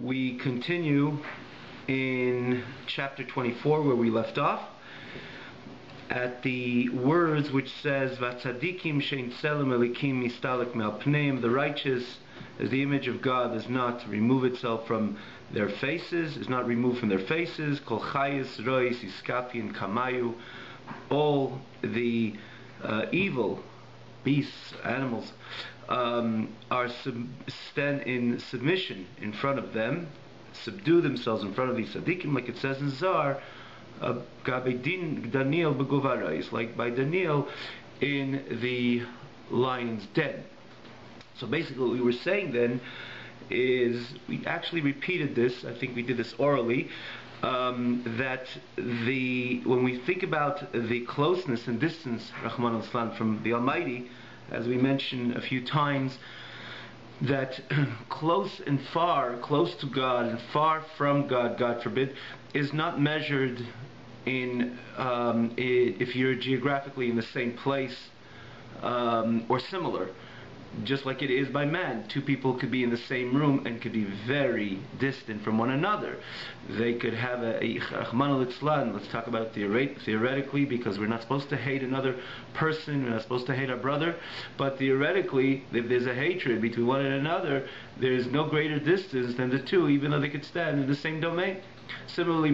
We continue in chapter 24 where we left off at the words which says Vatzadikim shein tselem elikim mistalek me'al pneim. The righteous, as the image of God does not remove itself from their faces, is not removed from their faces. Kol chayis rois iskafian kamayu. All the evil beasts, animals, stand in submission in front of them, subdue themselves in front of these tzaddikim, like it says in Zohar, Daniel beguvarais, like by Daniel in the lion's den. So basically what we were saying then is, we actually repeated this, I think we did this orally, that when we think about the closeness and distance, Rahman al-Islam, from the Almighty, as we mentioned a few times, that close and far, close to God and far from God, God forbid, is not measured in if you're geographically in the same place or similar, just like it is by man. Two people could be in the same room and could be very distant from one another. They could have a Rahman al-Islam, let's talk about it theoretically, because we're not supposed to hate another person, we're not supposed to hate our brother, but theoretically, if there's a hatred between one and another, there's no greater distance than the two, even though they could stand in the same domain. Similarly,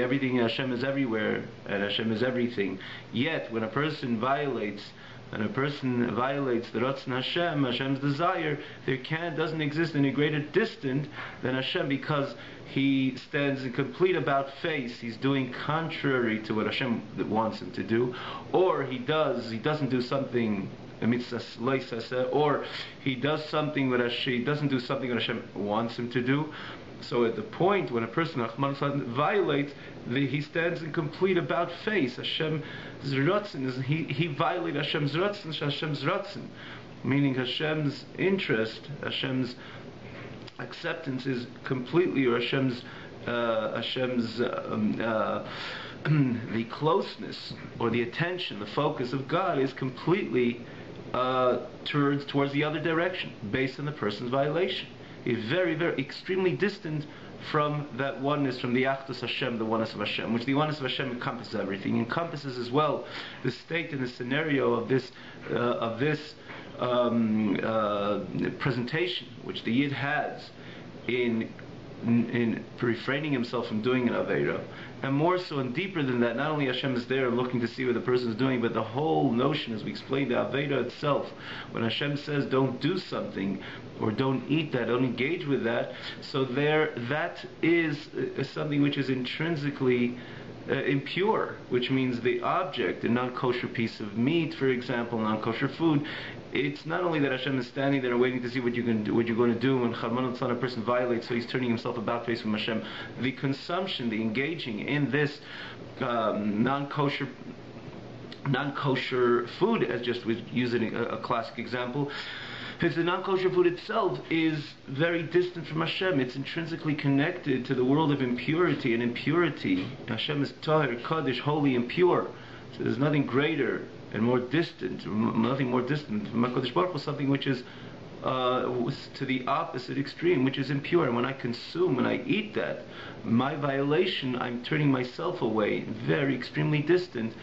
everything, Hashem is everywhere and Hashem is everything. Yet, when a person violates the Ratzon Hashem, Hashem's desire, doesn't exist any greater distance than Hashem, because he stands in complete about face. He's doing contrary to what Hashem wants him to do, or he doesn't do something, or he does something that he doesn't do something that Hashem wants him to do. So at the point when a person violates, he stands in complete about face. Hashem's Ratzon, he violates Hashem's Ratzon, meaning Hashem's interest, Hashem's acceptance is completely, or Hashem's the closeness or the attention, the focus of God is completely towards the other direction, based on the person's violation. Is very, very, extremely distant from that oneness, from the Achdus Hashem, the oneness of Hashem, which the oneness of Hashem encompasses everything. It encompasses as well the state and the scenario of this presentation, which the Yid has in refraining himself from doing an Aveira. And more so and deeper than that, not only Hashem is there looking to see what the person is doing, but the whole notion, as we explained, the Aveira itself, when Hashem says don't do something, or don't eat that, don't engage with that, so that is something which is intrinsically impure, which means the object, a non-kosher piece of meat, for example, non-kosher food, it's not only that Hashem is standing there and waiting to see what you're going to do when a person violates, so he's turning himself about face from Hashem. The consumption, the engaging in this non-kosher food, as just with using a classic example, because the non-kosher food itself is very distant from Hashem. It's intrinsically connected to the world of impurity, and impurity, Hashem is Tahir, Kaddish, holy and pure. So there's nothing greater and more distant, nothing more distant from HaKadosh Baruch Hu, something which is to the opposite extreme, which is impure. And when I eat that, my violation, I'm turning myself away, very extremely distant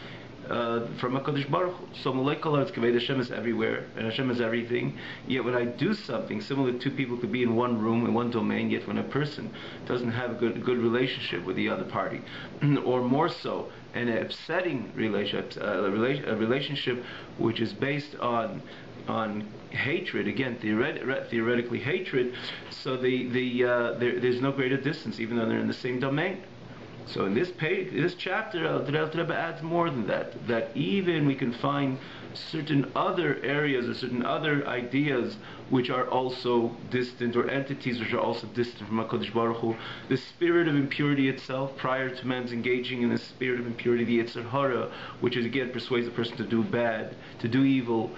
from HaKadosh Baruch Hu. So Hashem is everywhere and Hashem is everything. Yet when I do something similar, two people could be in one room, in one domain, yet when a person doesn't have a good relationship with the other party, or more so, an upsetting relationship, a relationship which is based on hatred, again theoretically hatred, so there's no greater distance, even though they're in the same domain. So in this chapter, the Rebbe adds more than that, that even we can find certain other areas or certain other ideas which are also distant, or entities which are also distant from HaKadosh Baruch Hu. The spirit of impurity itself, prior to man's engaging in the spirit of impurity, the Yetzer Hara, which is again persuades a person to do bad, to do evil,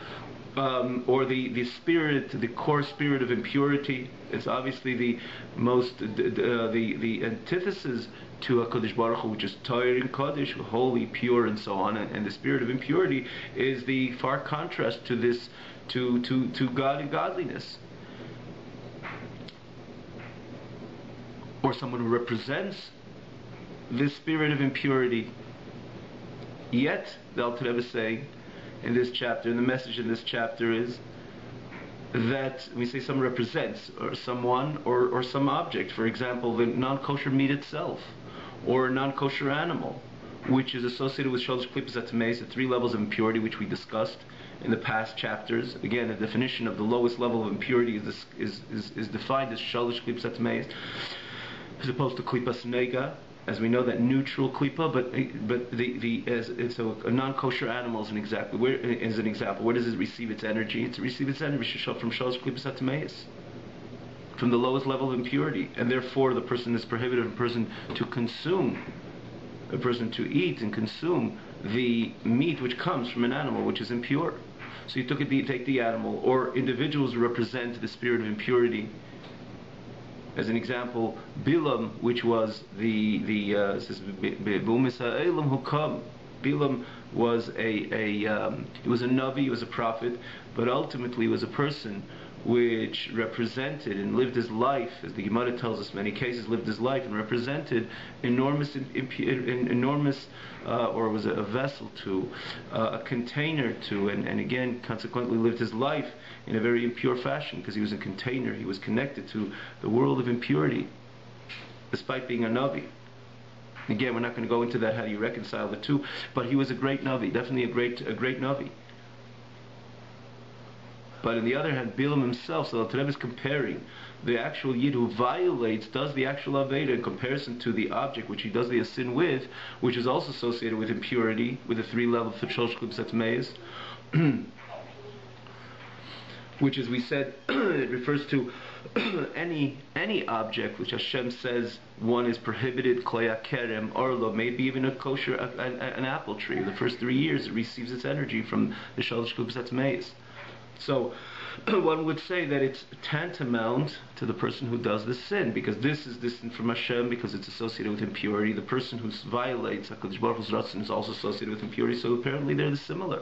or the spirit, the core spirit of impurity, is obviously the most the antithesis to HaKadosh Baruch Hu, which is Tahir and Kaddish, holy, pure, and so on. And the spirit of impurity is the far contrast to this, to God and godliness. or someone who represents this spirit of impurity. Yet, the Alter Rebbe is saying in this chapter, and the message in this chapter is that we say someone represents, or someone, or some object, for example, the non-kosher meat itself, or a non-kosher animal, which is associated with Shalosh Klippos HaTameis, the 3 levels of impurity which we discussed in the past chapters. Again, the definition of the lowest level of impurity is defined as Shalosh Klippos HaTameis, as opposed to Klippas Nega. As we know, that neutral klipa, so a non-kosher animal is an example. Where does it receive its energy? It receives its energy from Shalosh Klippos HaTameis, from the lowest level of impurity, and therefore the person is prohibited, a person to consume, a person to eat and consume the meat which comes from an animal which is impure. So you take the animal, or individuals who represent the spirit of impurity. As an example, Bilam, which was Bilam was he was a Navi, he was a prophet, but ultimately was a person which represented and lived his life, as the Gemara tells us, many cases lived his life and represented enormous, or was a vessel to, a container to, and again, consequently lived his life in a very impure fashion, because he was a container, he was connected to the world of impurity, despite being a Navi. Again, we're not going to go into that, how do you reconcile the two, but he was a great Navi, definitely a great Navi. But on the other hand, Bilam himself, so the Rebbe is comparing the actual Yid who violates, does the actual Aveda in comparison to the object which he does the sin with, which is also associated with impurity, with the 3 levels of Shalosh Klippos HaTameis, which, as we said, it refers to any object which Hashem says one is prohibited, klei kerem, orlo, maybe even a kosher, an apple tree. The first 3 years it receives its energy from the Shalosh Klippos HaTameis. So one would say that it's tantamount to the person who does the sin, because this is distant from Hashem, because it's associated with impurity. The person who violates HaKadosh Baruch Hu's Ratzon is also associated with impurity, so apparently they're similar.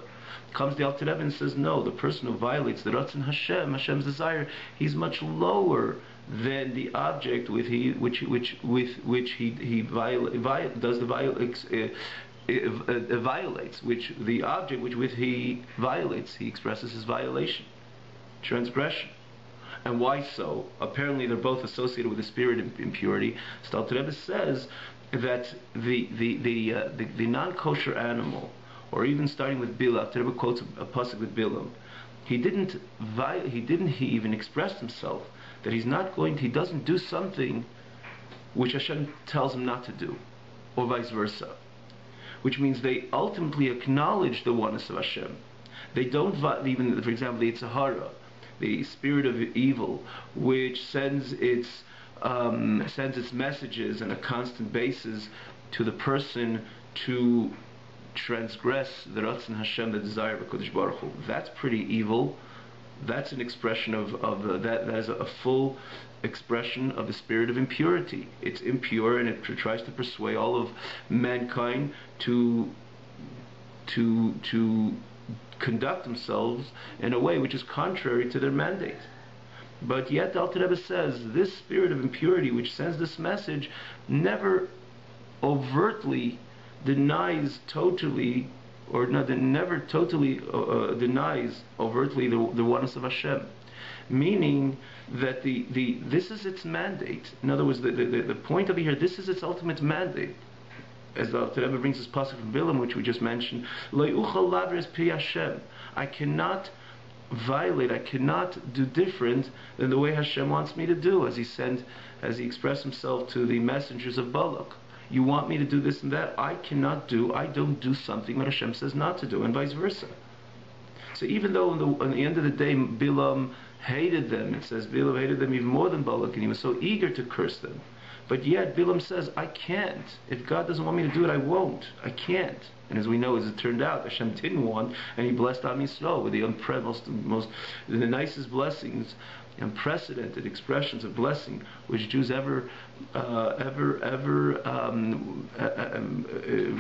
Comes the Alter Rebbe and says, no, the person who violates the Ratzon Hashem, Hashem's desire, he's much lower than the object with which he violates, which the object with he violates, he expresses his violation, transgression. And why so? Apparently they're both associated with the spirit of impurity. So Alter Rebbe says that the non-kosher animal, or even starting with Bilam, Alter Rebbe quotes a pasuk with Bilam, he even expressed himself that he doesn't do something which Hashem tells him not to do, or vice versa. Which means they ultimately acknowledge the oneness of Hashem. They don't even, for example, the Aharon, the spirit of evil, which sends its messages on a constant basis to the person to transgress the Ratzon Hashem, the desire of HaKadosh Baruch Hu. That's pretty evil. That's an expression that is a full expression of the spirit of impurity. It's impure, and it tries to persuade all of mankind to conduct themselves in a way which is contrary to their mandate. But yet the Alter Rebbe says this spirit of impurity which sends this message never overtly denies totally, or never totally denies overtly the oneness of Hashem. Meaning that this is its mandate. In other words, the point over here, this is its ultimate mandate. As the Rebbe brings this pasuk from Bilam, which we just mentioned, Lo yuchal lavres pi Hashem. I cannot violate, I cannot do different than the way Hashem wants me to do, as he expressed himself to the messengers of Balak. You want me to do this and that, I don't do something that Hashem says not to do, and vice versa. So even though on the end of the day Bilam hated them, it says Bilam hated them even more than Balak, and he was so eager to curse them. But yet Bilam says, I can't. If God doesn't want me to do it, I won't. I can't. And as we know, as it turned out, Hashem didn't want, and he blessed Am Yisrael with the nicest blessings, unprecedented expressions of blessing which Jews ever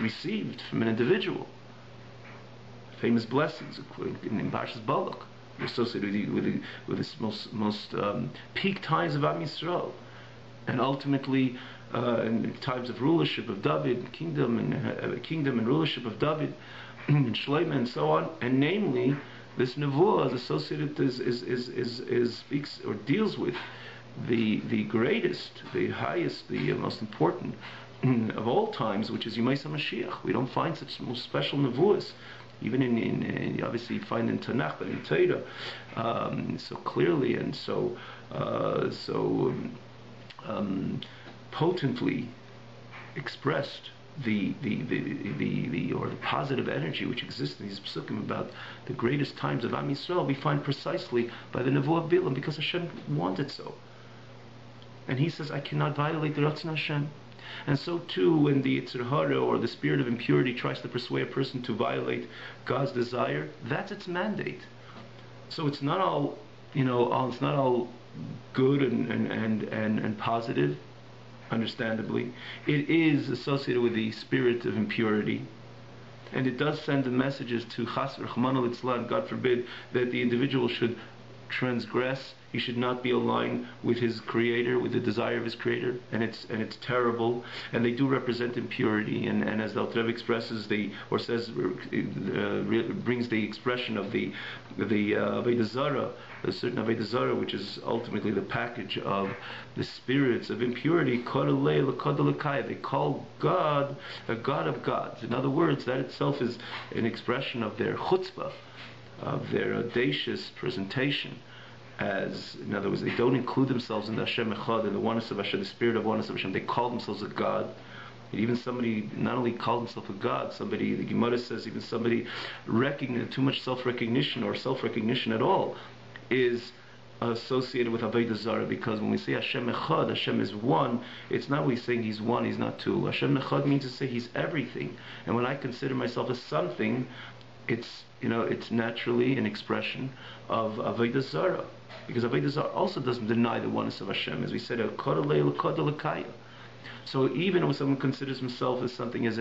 received from an individual. Famous blessings in Parshas Balak, associated with the most peak times of Am Yisrael. And ultimately, in times of rulership of David, kingdom and rulership of David, and Shlomo and so on, and namely, this nevuah is associated is speaks or deals with the greatest, the highest, the most important of all times, which is Yemais HaMashiach. We don't find such most special nevuahs, even in obviously you find in Tanakh, but in Torah, so clearly and so potently expressed the positive energy which exists in these psukim about the greatest times of Am Yisrael. We find precisely by the nevuah of Bilam, because Hashem wanted so, and He says, I cannot violate the Ratzon Hashem. And so too, when the Yetzer Hara, or the spirit of impurity, tries to persuade a person to violate God's desire, that's its mandate. So it's not all, it's not all good and positive. Understandably, it is associated with the spirit of impurity, and it does send the messages to Chas v'Rachmana litzlan, God forbid, that the individual should transgress. He should not be aligned with his Creator, with the desire of his Creator, and it's terrible. And they do represent impurity. And as the Alter Rebbe expresses, brings the expression of the Avodah Zarah, a certain Avodah Zarah, which is ultimately the package of the spirits of impurity. They call God a God of gods. In other words, that itself is an expression of their chutzpah, of their audacious presentation. As, in other words, they don't include themselves in the Hashem Echad, in the oneness of Hashem, the spirit of oneness of Hashem. They call themselves a God. Even somebody not only called himself a God, somebody, the Gemara says, even somebody too much self-recognition, or self-recognition at all, is associated with Avodah Zarah, because when we say Hashem Echad, Hashem is one, it's not we saying He's one, He's not two. Hashem Echad means to say He's everything. And when I consider myself as something, it's naturally an expression of Avodah Zarah. Because Avodah Zarah also doesn't deny the oneness of Hashem, as we said, so even when someone considers himself as something as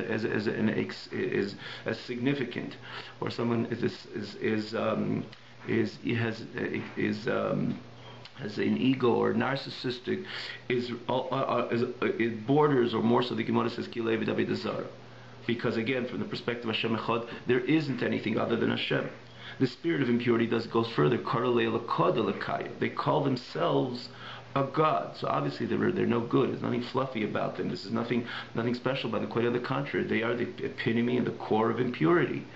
significant, or someone has an ego or narcissistic, it borders, or more so the Gemara says, Kilei v'Avodah Zarah. Because again, from the perspective of Hashem Echad, there isn't anything other than Hashem. The spirit of impurity goes further. They call themselves a god. So obviously they're no good. There's nothing fluffy about them. This is nothing special. Quite on the contrary, they are the epitome and the core of impurity.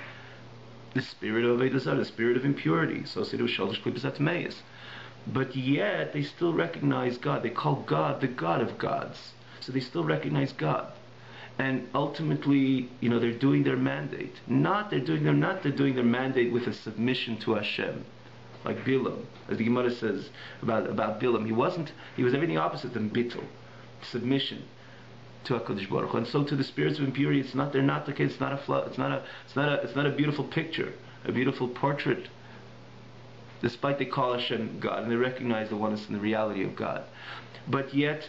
The spirit of Avodah Zarah, the spirit of impurity, associated with Shalosh Klipos Atmeis. But yet they still recognize God. They call God the God of gods. So they still recognize God. And ultimately, they're doing their mandate. They're doing their mandate with a submission to Hashem, like Bilam, as the Gemara says about Bilam. He was everything opposite than bittul, submission to HaKadosh Baruch Hu. And so to the spirits of impurity, they're not the case. It's not a beautiful picture, a beautiful portrait. Despite they call Hashem God and they recognize the oneness and the reality of God, but yet,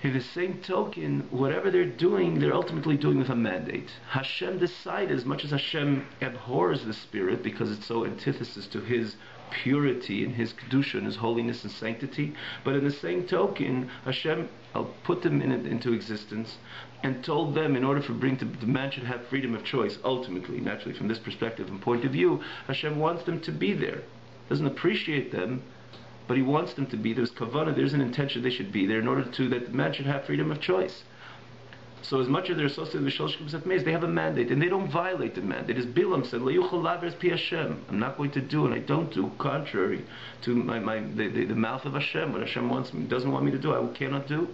in the same token, whatever they're doing, they're ultimately doing with a mandate. Hashem decided, as much as Hashem abhors the spirit because it's so antithesis to His purity and His kedusha and His holiness and sanctity, but in the same token, Hashem put them into existence and told them, in order for the man should have freedom of choice, ultimately, naturally, from this perspective and point of view, Hashem wants them to be there. Doesn't appreciate them, but He wants them to be. There's kavanah, there's an intention they should be there in order that the man should have freedom of choice. So as much as they're associated with Shalosh Klipos Atmeis, they have a mandate, and they don't violate the mandate. As Bilam said, Le'yuchal laver es pi Hashem. I'm not going to do, and I don't do, contrary to the mouth of Hashem. What Hashem doesn't want me to do, I cannot do.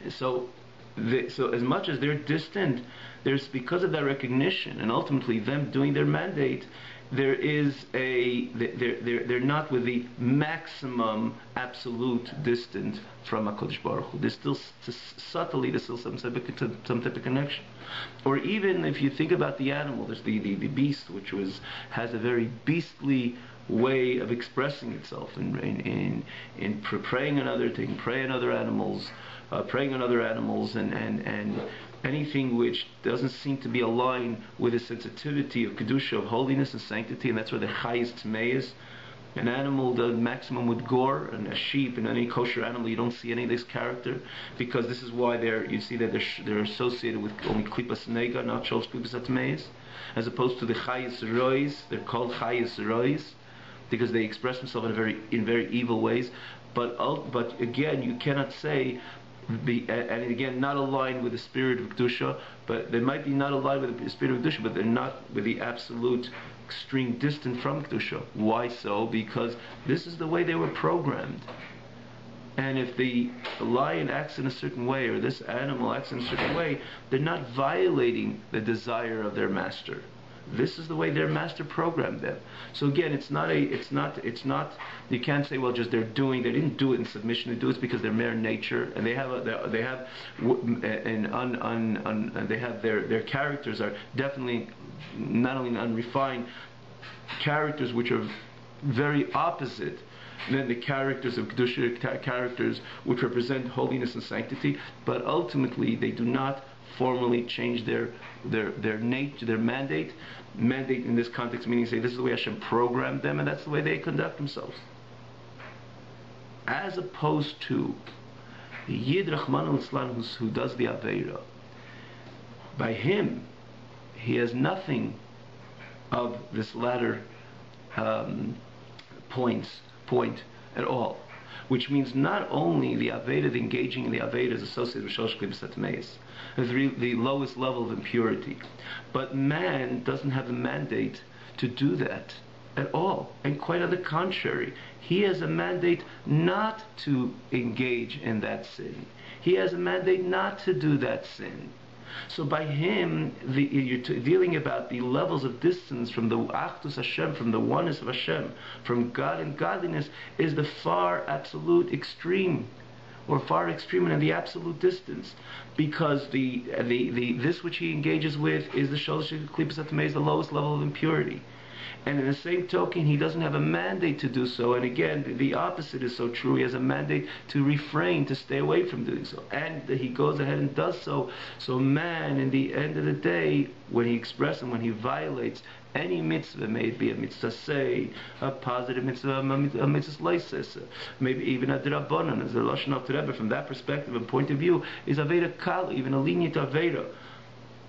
And so as much as they're distant, there's, because of that recognition, and ultimately them doing their mandate, they're not with the maximum absolute distance from HaKadosh Baruch Hu. There's still subtly, there's still some type of connection. Or even if you think about the animal, there's the beast, which has a very beastly way of expressing itself in preying on other things, preying on other animals, and anything which doesn't seem to be aligned with the sensitivity of kedusha, of holiness and sanctity, and that's where the highest tmei is. An animal, the maximum with gore, and a sheep and any kosher animal, you don't see any of this character, because this is why you see that they're associated with only klipas nega, not shalosh klipas atmeis, as opposed to the chayis rois. They're called chayis rois because they express themselves in very evil ways. But again, you cannot say, and again, not aligned with the spirit of kedusha. But they might be not aligned with the spirit of kedusha, but they're not with the absolute extreme distant from kedusha. Why so? Because this is the way they were programmed. And if the lion acts in a certain way, or this animal acts in a certain way, they're not violating the desire of their master. This is the way their master programmed them. So again, it's not. You can't say, well, just they didn't do it in submission. They do it because they're mere nature, and their characters are definitely not only unrefined characters, which are very opposite than the characters of kedusha, characters which represent holiness and sanctity. But ultimately, they do not formally change their nature, their mandate. Mandate in this context meaning say this is the way Hashem programmed them, and that's the way they conduct themselves. As opposed to the Yid Rahman al-Islam who does the Aveira. By him, he has nothing of this latter point at all. Which means not only the Aveira, the engaging in the Aveira is associated with shalosh klipas atmeis, the lowest level of impurity. But man doesn't have the mandate to do that at all. And quite on the contrary, he has a mandate not to engage in that sin. He has a mandate not to do that sin. So by him, you're dealing about the levels of distance from the Achdus Hashem, from the oneness of Hashem, from God and godliness, is the far absolute extreme, or far extreme and the absolute distance, because this which he engages with is the shalosh klipas atmeis, the lowest level of impurity. And in the same token, he doesn't have a mandate to do so. And again, the opposite is so true. He has a mandate to refrain, to stay away from doing so. And he goes ahead and does so. So man, in the end of the day, when he expresses and when he violates any mitzvah, may it be a mitzvah say, a positive mitzvah, a mitzvah leises, maybe even a drabanan, as the Lashon of Rebbe, from that perspective and point of view, is Aveda Kala, even a lenient Aveda,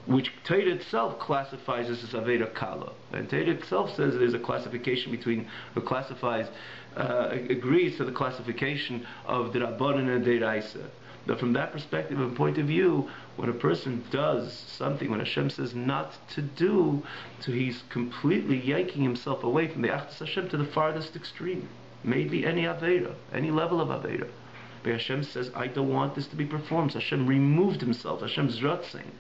which Torah itself classifies as Aveda Kala. And Torah itself says there's a classification between, or classifies, agrees to the classification of the Rabbanan and Deraisa. But from that perspective and point of view, when a person does something, when Hashem says not to do, so he's completely yanking himself away from the Achdus Hashem to the farthest extreme. Maybe any Aveda, any level of Aveda. But Hashem says, I don't want this to be performed. So Hashem removed himself. Hashem's ratzing,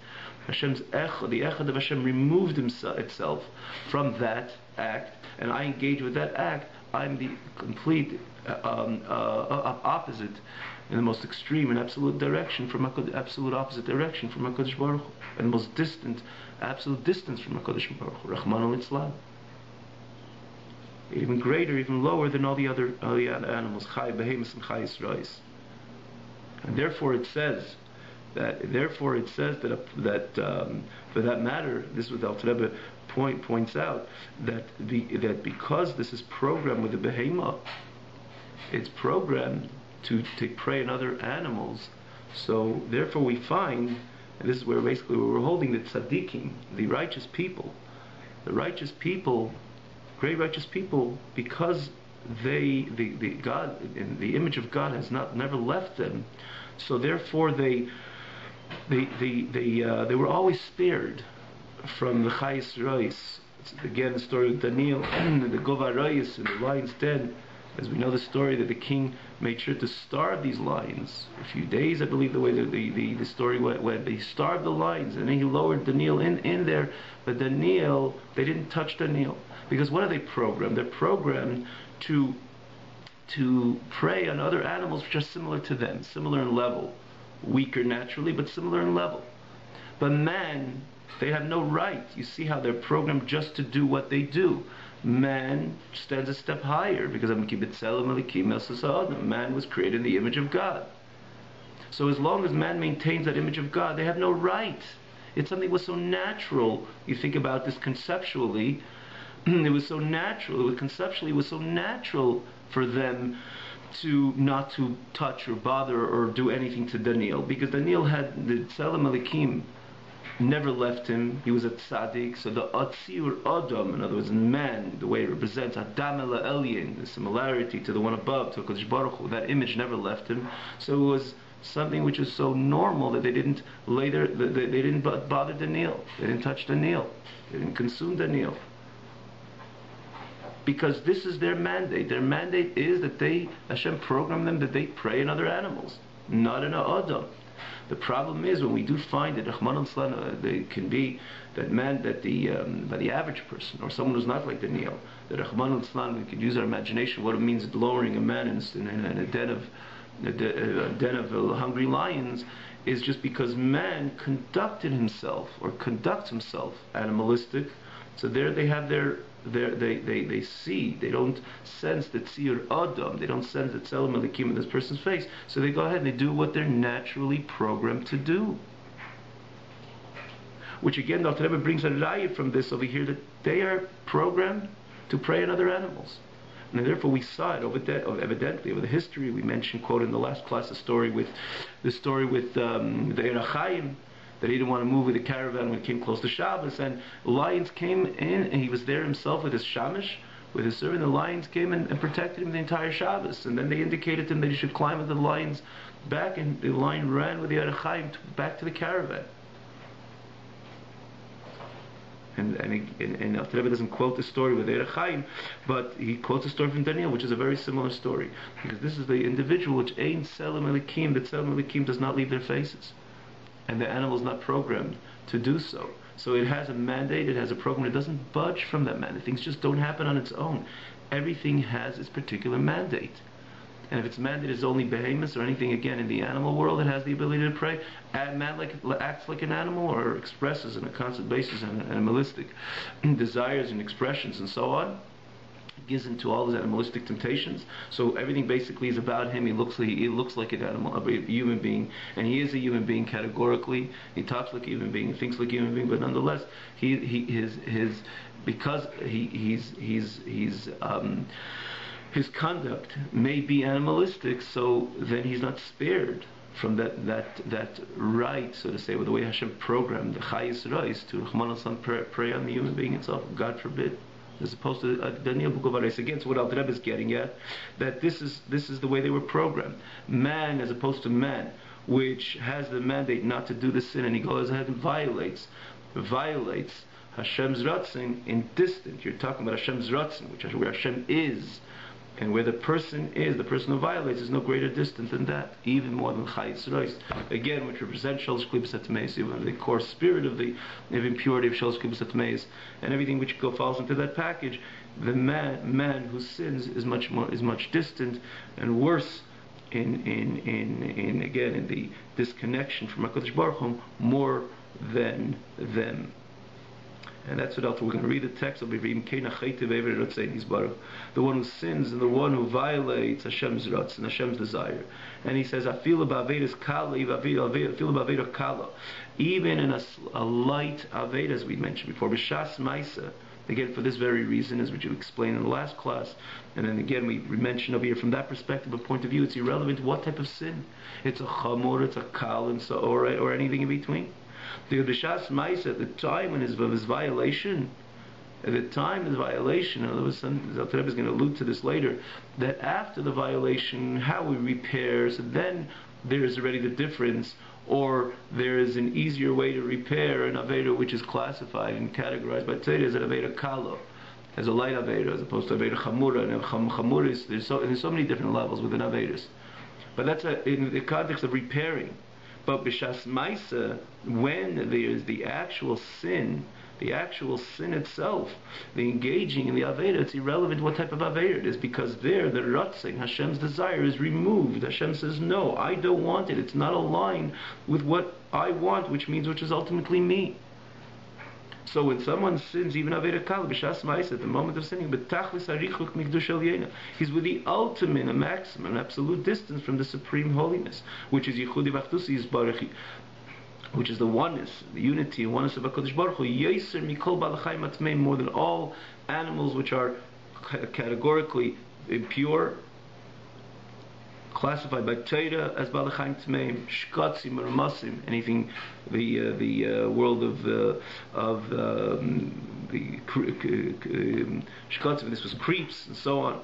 Hashem's echad, the echad of Hashem removed itself from that act, and I engage with that act. I'm the complete opposite, in the most extreme and absolute direction from absolute opposite direction from HaKadosh Baruch Hu, and most distant, absolute distance from HaKadosh Baruch Hu, Rahman al-Islam. Even greater, even lower than all the other animals, Chai, Behemoth, and Chai Yisrois. And therefore it says that for that matter, this is what the Alter Rebbe points out, that because this is programmed with the Behemoth, it's programmed to take prey on other animals. So therefore we find, and this is where basically we're holding, the tzaddikim, the righteous people, great righteous people, because the God, the image of God has never left them. So therefore they were always spared from the Chayis Rois. Again, the story of Daniel and the Gova Rois in the lion's den. As we know the story that the king made sure to starve these lions. A few days, I believe, the way the story went. They starved the lions, and then he lowered Daniel in there. But Daniel, they didn't touch Daniel. Because what are they programmed? They're programmed to prey on other animals which are similar to them, similar in level. Weaker naturally, but similar in level. But man, they have no right. You see how they're programmed just to do what they do. Man stands a step higher because man was created in the image of God. So as long as man maintains that image of God, they have no right. It's something that was so natural. You think about this conceptually, it was so natural, conceptually it was so natural for them to not to touch or bother or do anything to Daniel, because Daniel had the Tzelem Elikim never left him. He was a tzaddik. So the Atzir Adam, in other words, man, the way it represents Adam El Elyon, the similarity to the one above, to HaKadosh Baruch Hu, that image never left him. So it was something which was so normal that they didn't later they didn't bother Daniel. They didn't touch Daniel. They didn't consume Daniel. Because this is their mandate. Their mandate is that Hashem programmed them that they pray in other animals, not in a Adam. The problem is when we do find that they can be that man that by the average person or someone who's not like Daniel, that we could use our imagination what it means lowering a man in a den of hungry lions, is just because man conducts himself animalistic. So there they have they see, they don't sense the tzir adam, they don't sense the tzelem elikim in this person's face, so they go ahead and they do what they're naturally programmed to do. Which again, the Rebbe brings a Arieh from this over here, that they are programmed to prey on other animals. And therefore we saw it evidently over the history. We mentioned, quote in the last class, the story with the Erachayim, that he didn't want to move with the caravan when it came close to Shabbos, and lions came in, and he was there himself with his shamish, with his servant. The lions came and protected him the entire Shabbos, and then they indicated to him that he should climb with the lion's back, and the lion ran with the Arieh back to the caravan. And the Rebbe doesn't quote the story with Arieh, but he quotes a story from Daniel, which is a very similar story, because this is the individual which ain't Tzelem Elikim. The Tzelem Elikim does not leave their faces, and the animal is not programmed to do so. So it has a mandate, it has a program, it doesn't budge from that mandate. Things just don't happen on its own. Everything has its particular mandate. And if its mandate is only behemoths or anything, again, in the animal world, it has the ability to prey. Man acts like an animal, or expresses on a constant basis animalistic desires and expressions and so on. Gives into all his animalistic temptations. So everything basically is about him. He looks like an animal, a human being, and he is a human being categorically. He talks like a human being, thinks like a human being, but nonetheless, his conduct may be animalistic. So then he's not spared from that right, so to say, with the way Hashem programmed the Chayis Reis to prey on the human being itself. God forbid. As opposed to Daniel Bukovares, again, so what Al Rebbe is getting at, that this is the way they were programmed. Man, as opposed to man, which has the mandate not to do the sin, and he goes ahead and violates Hashem's ratzon in distant. You're talking about Hashem's ratzon, which is where Hashem is, and where the person who violates, is no greater distance than that, even more than Chayis Reis. Again, which represents Shalosh Klipos HaTameis, the core spirit of impurity of Shalosh Klipos HaTameis, and everything which falls into that package. The man who sins is much distant and worse in the disconnection from HaKadosh Baruch Hu more than them. And that's what else we're going to read the text of the one who sins and the one who violates Hashem's ratz and Hashem's desire. And he says, even in a light aved, as we mentioned before, b'shas ma'isa. Again, for this very reason, as we explained in the last class, and then again we mentioned over here from that perspective, a point of view, it's irrelevant what type of sin. It's a chamor, it's a kal, and so or anything in between. The b'shas ma'isa, at the time of his violation, in other words, the Rebbe is going to allude to this later, that after the violation, how he repairs, then there is already the difference, or there is an easier way to repair an aveda which is classified and categorized by Tzedek as an aveda kalo, as a light aveda, as opposed to aveda chamura. And chamura there's so many different levels within avedas, but that's in the context of repairing. But b'shas ma'isa, when there is the actual sin itself, the engaging in the aveda, it's irrelevant what type of aveda it is, because there the ratzing, Hashem's desire, is removed. Hashem says, no, I don't want it. It's not aligned with what I want, which is ultimately me. So when someone sins, even aveda kal, b'shas ma'isa, at the moment of sinning, b'tachlis arichuk mikdush eliyena, he's with the ultimate, a maximum, an absolute distance from the supreme holiness, which is yichudi v'achdusi yisbarach, which is the oneness, the unity and oneness of HaKadosh Baruch Hu, Yoser mikol balachayim atmeim, more than all animals which are categorically impure, classified by Torah as Balachayim Tmeim, Shkatzim, Ramasim, anything, the world of the Shkatzim, this was creeps and so on,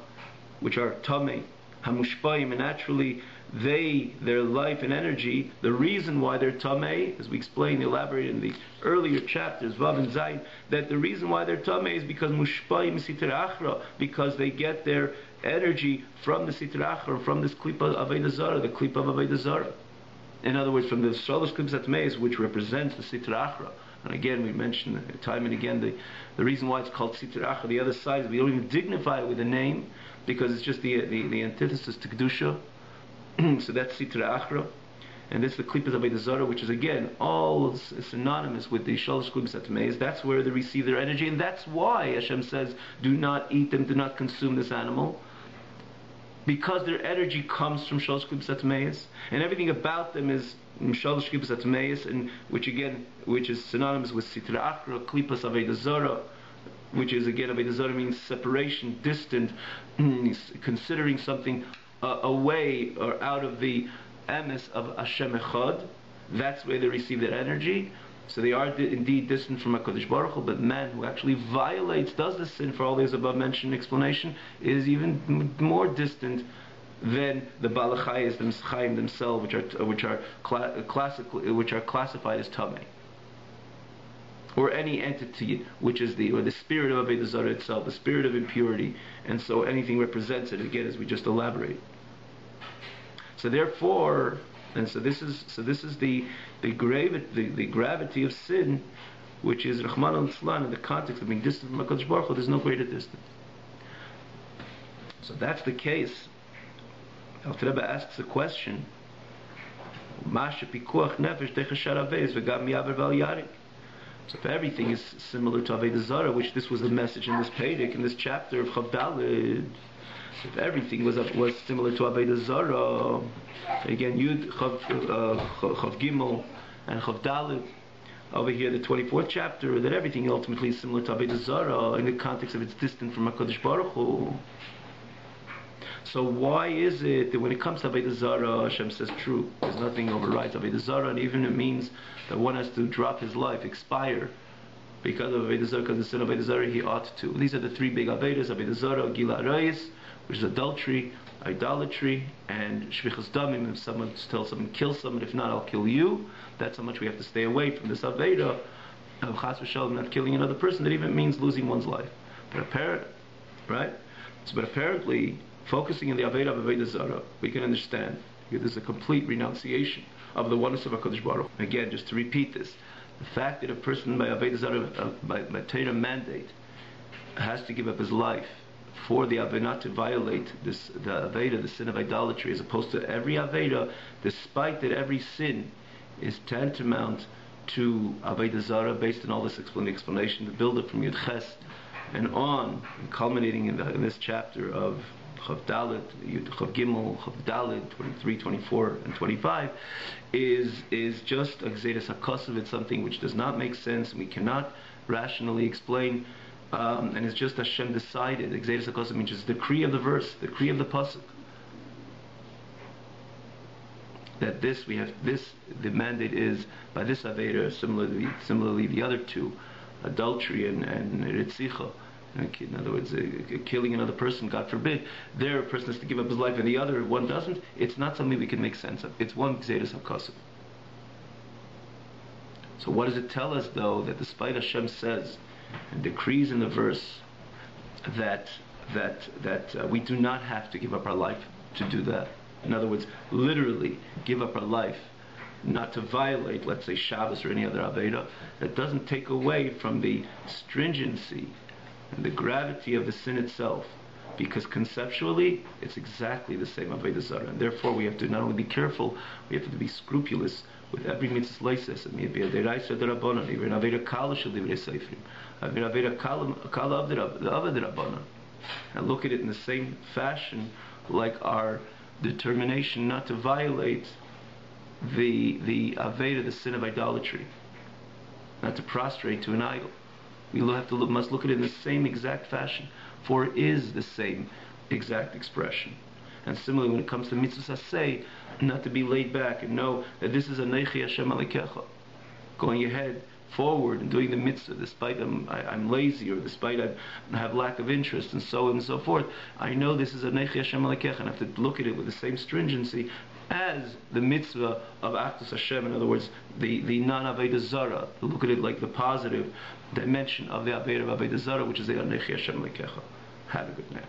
which are Tamei, Hamushpaim, and naturally their life and energy, the reason why they're Tamei, as we explained, elaborated in the earlier chapters, Vav and Zayin, that the reason why they're Tamei is because Mushpaim Sitra Achra, because they get their energy from the Sitra Achra, from this Klipa of Avodah Zarah, the Klipa of Avodah Zarah. In other words, from the Shalosh Klipas Atmeis, which represents the Sitra Achra. And again, we mentioned time and again the reason why it's called Sitra Achra. The other side is we don't even dignify it with a name, because it's just the antithesis to Kedusha. So that's Sitra Achra. And this is the Klipas of Avodah Zarah, which is again all synonymous with the Shalosh Klipas Atmeis. That's where they receive their energy, and that's why Hashem says, do not eat them, do not consume this animal. Because their energy comes from Shalosh Klipas Atmeis, and everything about them is Shalosh Klipas Atmeis, and which is synonymous with Sitra Achra, Klipas Avodah Zarah, which is again Avodah Zarah means separation, distant, considering something away or out of the emes of Hashem Echad. That's where they receive their energy. So they are indeed distant from HaKadosh Baruch Hu, but man who actually does this sin for all these above mentioned explanation, is even more distant than the Balachayas themselves, which are classified as Tamei, or any entity which is the spirit of Avodah Zarah itself, the spirit of impurity, and so anything represents it. Again, as we just elaborate. So therefore, and so this is the gravity of sin, which is Rahman al-Islam in the context of being distant from HaKadosh Baruch Hu. There's no greater distance. So that's the case. Alter Rebbe asks a question. So if everything is similar to Avodah Zarah, which this was the message in this Pedic, in this chapter of Chav Daled, if everything was similar to Avodah Zarah, again Yud Chav Gimel and Chav Daled, over here the 24th chapter, that everything ultimately is similar to Avodah Zarah in the context of it's distant from HaKadosh Baruch Hu. So why is it that when it comes to Avodah Zarah, Hashem says true, there's nothing overrides Avodah Zarah, and even it means that one has to drop his life, expire, because of Avodah Zarah, because the sin of Avodah Zarah he ought to. These are the three big Avodas: Avodah Zarah, Gila Arayis, which is adultery, idolatry, and Shvichas Damim. If someone tells someone, kill someone, if not, I'll kill you. That's how much we have to stay away from this Aveda of Chas v'Shalom, not killing another person. That even means losing one's life. But apparently, right? So, but apparently, focusing on the Aveda of Avodah Zarah, we can understand there's a complete renunciation of the oneness of HaKadosh Baruch Hu. Again, just to repeat this, the fact that a person by Avodah Zarah, by Torah mandate, has to give up his life for the Aveda, not to violate the Aveda, the sin of idolatry, as opposed to every Aveda, despite that every sin is tantamount to Avodah Zarah, based on all this explanation, the build-up from Yud Ches and on, and culminating in this chapter of Chav Dalet, Chav Gimel, Chav Dalet, 23, 24, and 25, is just a Gzeres HaKosav. It's something which does not make sense, and we cannot rationally explain, and it's just Hashem decided. Gzeres HaKosav means just the decree of the verse, the decree of the pasuk, that the mandate is by this Aveda, similarly the other two, adultery and Ritzicha. In other words, killing another person, God forbid, there a person has to give up his life and the other one doesn't. It's not something we can make sense of. It's one Gzeres HaKosav. So what does it tell us, though, that despite Hashem says and decrees in the verse that we do not have to give up our life to do that. In other words, literally give up our life, not to violate, let's say, Shabbos or any other Aveda. That doesn't take away from the stringency and the gravity of the sin itself, because conceptually it's exactly the same Avodah Zarah, and therefore we have to not only be careful, we have to be scrupulous with every mitzvah leises. It may be a deraisa derabanan, even an aveda kala shel divrei seifrim, even aveda kala of the derabanan, and look at it in the same fashion, like our determination not to violate the aveda, the sin of idolatry, not to prostrate to an idol. we must look at it in the same exact fashion, for it is the same exact expression. And similarly, when it comes to mitzvahs aseh, not to be laid back and know that this is a Neichi Hashem Alikecha, going ahead forward and doing the mitzvah despite I'm lazy, or despite I have lack of interest, and so on and so forth. I know this is a Neichi Hashem Alikecha, and I have to look at it with the same stringency as the mitzvah of Achdus Hashem. In other words, the non-Avodah Zarah, to look at it like the positive dimension of the Avodah Zara, which is the Neichi Hashem Alikecha. Have a good night.